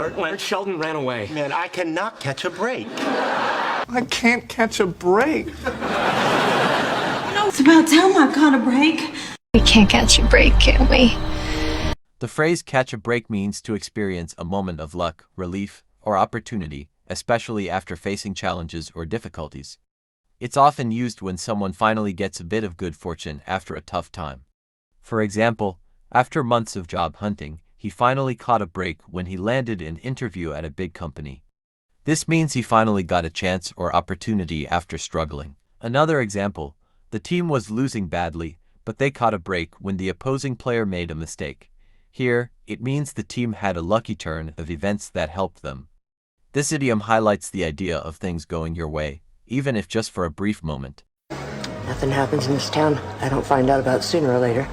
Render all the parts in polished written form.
When Sheldon ran away. Man, I cannot catch a break. I can't catch a break. No, it's about time I caught a break. We can't catch a break, can we? The phrase catch a break means to experience a moment of luck, relief, or opportunity, especially after facing challenges or difficulties. It's often used when someone finally gets a bit of good fortune after a tough time. For example, after months of job hunting, he finally caught a break when he landed an interview at a big company. This means he finally got a chance or opportunity after struggling. Another example, the team was losing badly, but they caught a break when the opposing player made a mistake. Here, it means the team had a lucky turn of events that helped them. This idiom highlights the idea of things going your way, even if just for a brief moment. Nothing happens in this town I don't find out about sooner or later.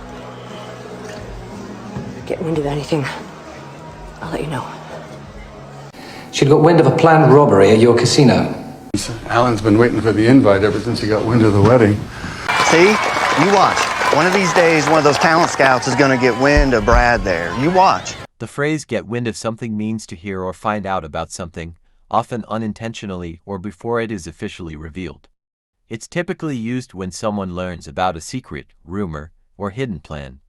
Get wind of anything, I'll let you know. She'd got wind of a planned robbery at your casino. Alan's been waiting for the invite ever since he got wind of the wedding. See? You watch. One of these days, one of those talent scouts is going to get wind of Brad there. You watch. The phrase get wind of something means to hear or find out about something, often unintentionally or before it is officially revealed. It's typically used when someone learns about a secret, rumor, or hidden plan.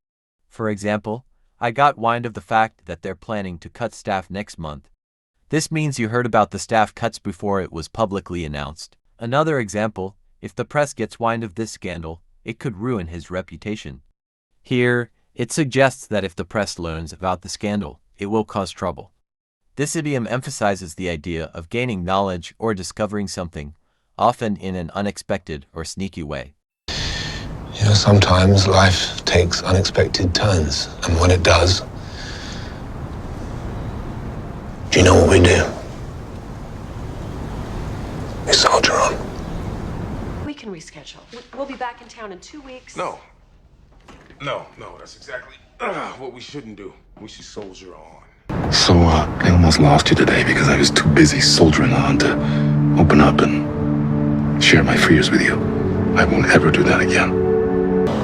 For example, I got wind of the fact that they're planning to cut staff next month. This means you heard about the staff cuts before it was publicly announced. Another example, if the press gets wind of this scandal, it could ruin his reputation. Here, it suggests that if the press learns about the scandal, it will cause trouble. This idiom emphasizes the idea of gaining knowledge or discovering something, often in an unexpected or sneaky way. You know, sometimes life takes unexpected turns, and when it does, do you know what we do? We soldier on. We can reschedule. We'll be back in town in 2 weeks. No, that's exactly what we shouldn't do. We should soldier on. So, I almost lost you today because I was too busy soldiering on to open up and share my fears with you. I won't ever do that again.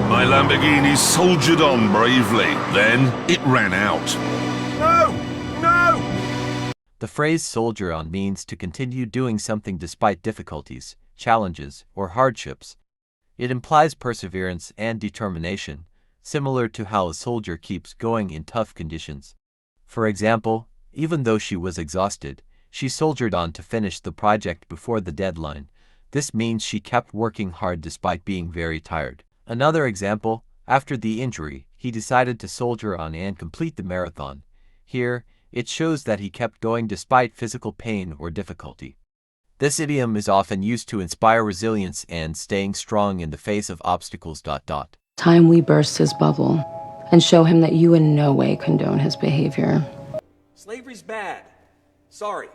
My Lamborghini soldiered on bravely. Then it ran out. No! The phrase soldier on means to continue doing something despite difficulties, challenges, or hardships. It implies perseverance and determination, similar to how a soldier keeps going in tough conditions. For example, even though she was exhausted, she soldiered on to finish the project before the deadline. This means she kept working hard despite being very tired. Another example, after the injury, he decided to soldier on and complete the marathon. Here, it shows that he kept going despite physical pain or difficulty. This idiom is often used to inspire resilience and staying strong in the face of obstacles. Time we burst his bubble and show him that you in no way condone his behavior. Slavery's bad. Sorry.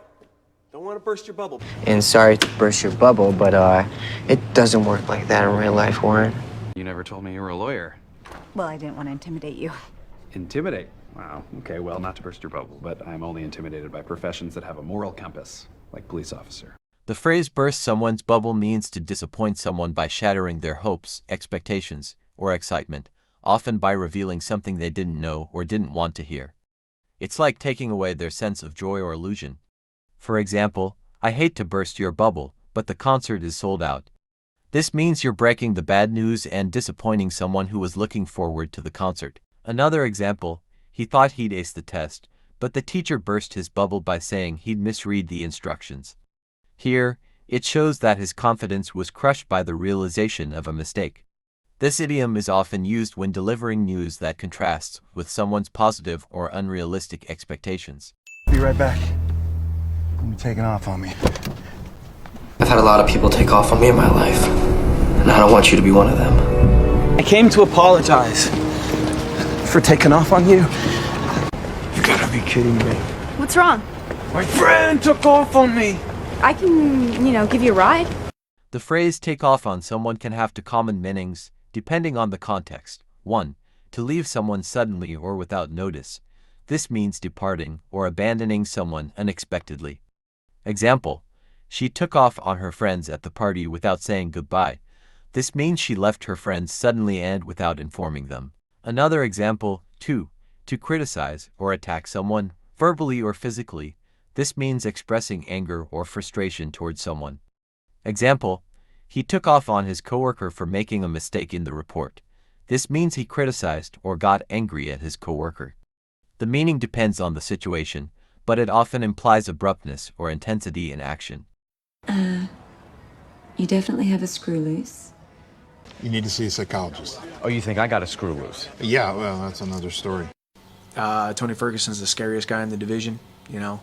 Don't want to burst your bubble. And sorry to burst your bubble, but it doesn't work like that in real life, Warren. You never told me you were a lawyer. Well, I didn't want to intimidate you. Intimidate? Wow, okay, well, not to burst your bubble, but I'm only intimidated by professions that have a moral compass, like police officer. The phrase burst someone's bubble means to disappoint someone by shattering their hopes, expectations, or excitement, often by revealing something they didn't know or didn't want to hear. It's like taking away their sense of joy or illusion. For example, I hate to burst your bubble, but the concert is sold out. This means you're breaking the bad news and disappointing someone who was looking forward to the concert. Another example, he thought he'd ace the test, but the teacher burst his bubble by saying he'd misread the instructions. Here, it shows that his confidence was crushed by the realization of a mistake. This idiom is often used when delivering news that contrasts with someone's positive or unrealistic expectations. Be right back. You're taking off on me. I've had a lot of people take off on me in my life, and I don't want you to be one of them. I came to apologize for taking off on you. You gotta be kidding me. What's wrong? My friend took off on me. I can, give you a ride. The phrase take off on someone can have two common meanings, depending on the context. 1. To leave someone suddenly or without notice. This means departing or abandoning someone unexpectedly. Example, she took off on her friends at the party without saying goodbye. This means she left her friends suddenly and without informing them. Another example, 2. To criticize or attack someone. verbally or physically. This means expressing anger or frustration towards someone. Example, he took off on his coworker for making a mistake in the report. This means he criticized or got angry at his coworker. The meaning depends on the situation, but it often implies abruptness or intensity in action. You definitely have a screw loose. You need to see a psychologist. Oh, you think I got a screw loose? Yeah, well, that's another story. Tony Ferguson's the scariest guy in the division. You know,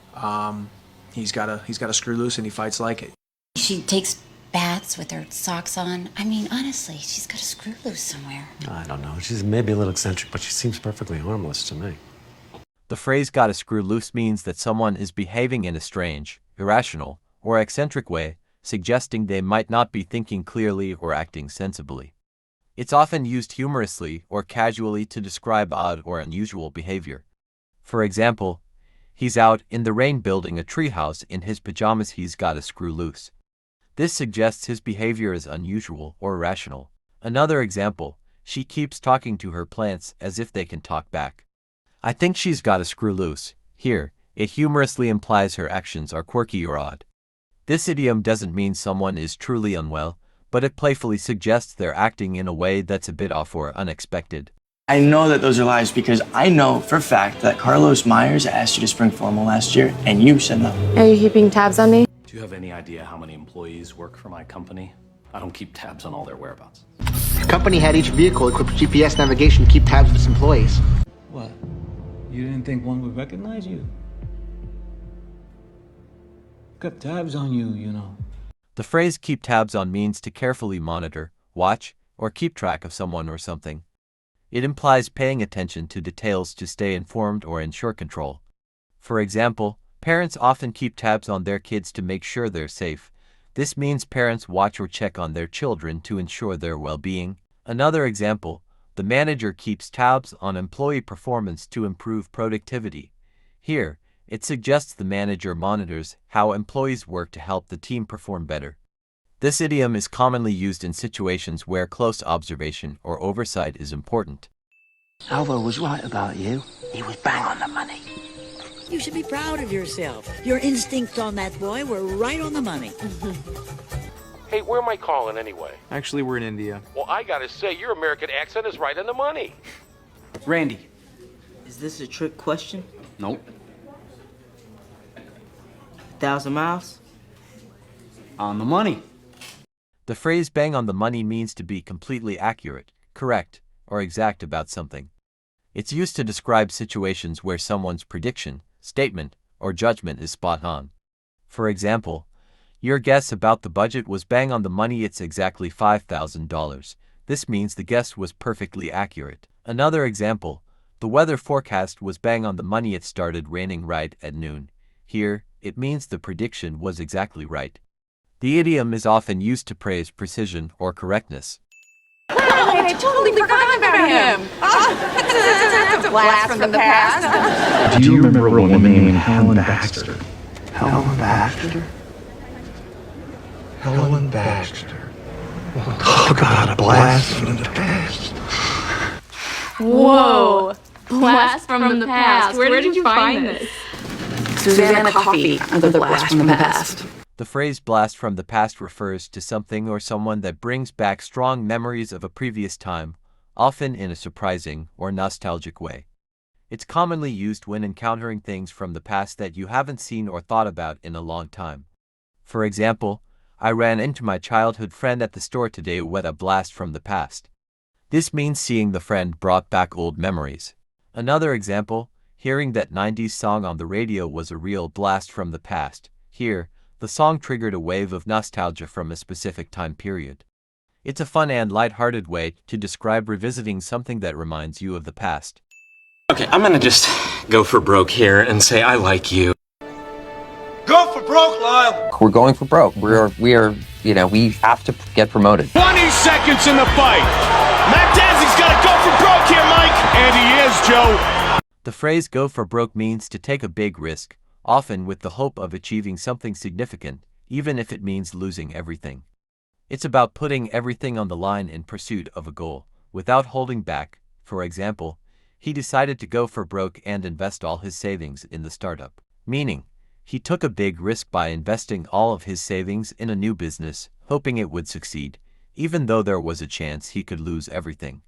he's got a screw loose and he fights like it. She takes baths with her socks on. I mean, honestly, she's got a screw loose somewhere. I don't know. She's maybe a little eccentric, but she seems perfectly harmless to me. The phrase "got a screw loose" means that someone is behaving in a strange, irrational, or eccentric way, suggesting they might not be thinking clearly or acting sensibly. It's often used humorously or casually to describe odd or unusual behavior. For example, he's out in the rain building a treehouse in his pajamas. He's got a screw loose. This suggests his behavior is unusual or irrational. Another example, she keeps talking to her plants as if they can talk back. I think she's got a screw loose. Here, it humorously implies her actions are quirky or odd. This idiom doesn't mean someone is truly unwell, but it playfully suggests they're acting in a way that's a bit off or unexpected. I know that those are lies because I know for a fact that Carlos Myers asked you to spring formal last year and you said no. Are you keeping tabs on me? Do you have any idea how many employees work for my company? I don't keep tabs on all their whereabouts. The company had each vehicle equipped with GPS navigation to keep tabs of its employees. What? You didn't think one would recognize you? Kept tabs on you, you know. The phrase "keep tabs on" means to carefully monitor, watch, or keep track of someone or something. It implies paying attention to details to stay informed or ensure control. For example, parents often keep tabs on their kids to make sure they're safe. This means parents watch or check on their children to ensure their well-being. Another example, the manager keeps tabs on employee performance to improve productivity. Here, it suggests the manager monitors how employees work to help the team perform better. This idiom is commonly used in situations where close observation or oversight is important. Alvo was right about you. He was bang on the money. You should be proud of yourself. Your instincts on that boy were right on the money. Hey, where am I calling anyway? Actually, we're in India. Well, I gotta say, your American accent is right on the money. Randy, is this a trick question? Nope. 1,000 miles? On the money. The phrase "bang on the money" means to be completely accurate, correct, or exact about something. It's used to describe situations where someone's prediction, statement, or judgment is spot on. For example, your guess about the budget was bang on the money. It's exactly $5,000. This means the guess was perfectly accurate. Another example, the weather forecast was bang on the money. It started raining right at noon. Here, it means the prediction was exactly right. The idiom is often used to praise precision or correctness. I totally forgot about him. It's a blast from the past. Do you remember a woman named Helen Baxter? Helen Baxter? Helen Baxter. Talk about a blast from the past. Whoa. Blast from the past. Where did you find this? Susanna Coffey of the Blast from the Past. The phrase "blast from the past" refers to something or someone that brings back strong memories of a previous time, often in a surprising or nostalgic way. It's commonly used when encountering things from the past that you haven't seen or thought about in a long time. For example, I ran into my childhood friend at the store today. What a blast from the past. This means seeing the friend brought back old memories. Another example, hearing that 90s song on the radio was a real blast from the past. Here, the song triggered a wave of nostalgia from a specific time period. It's a fun and light-hearted way to describe revisiting something that reminds you of the past. Okay, I'm gonna just go for broke here and say I like you. Go for broke, Lyle! We're going for broke. We have to get promoted. 20 seconds in the fight! Matt Dazzy's gotta go for broke here, Mike! And he is, Joe! The phrase "go for broke" means to take a big risk, often with the hope of achieving something significant, even if it means losing everything. It's about putting everything on the line in pursuit of a goal, without holding back. For example, He decided to go for broke and invest all his savings in the startup. Meaning, he took a big risk by investing all of his savings in a new business, hoping it would succeed, even though there was a chance he could lose everything.